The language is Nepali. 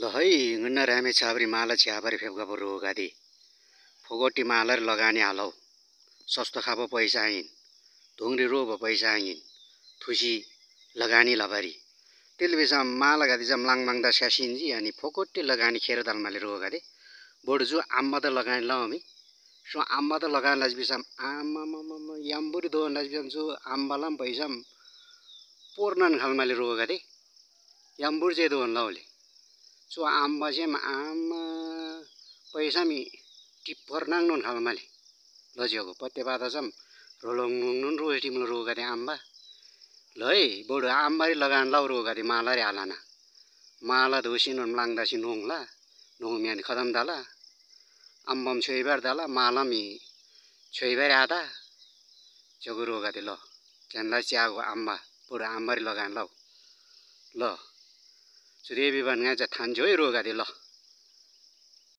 ल है ngನ್ನ ರಾಮೆ ಚಾಬರಿ ಮಾಲ ಚಾಬರಿ फेबगा बरु गादी फोगोटी मालर लगानी हालौ सस्तो खाबो पैसा आइन धुंगरी रोबो पैसा आइन थुसी लगानी लबारी तेलबेसा माला गादी जम लाङमाङदा स्यासिनजी अनि फोगोटी लगानी खेर दलमाले रो गादी बोडु जु आम्मा त लगानी लाउमी सो आम्मा त लगान लाजबिसम आम्मा याम्बुरी दो लाजबिसम जु आम्बालाम पैसाम पोर्नन खालमाले रो गादी याम्बुर जे दो लाउले सो आम्बा जेम आम्मा पैसा मी टिप्पर नांगnon खालमाले लजियोको पत्ते बादा जम रोलंगनुन रोएटी मन रो गादी आम्बा लय बोडु आम्बारी लगान लाउ रो गादी मालारी हालाना माला दोसिन लाङदासी नोंला नोंमियान खदम दाला आम्बम छोइबार दाला मालामी छोइबार आदा जगु रो गादी ल जानला च्यागो आम्बा बोडु आम्बारी लगान लाउ ल सुदेवी बन गाजा थान जोइ रो गादी ल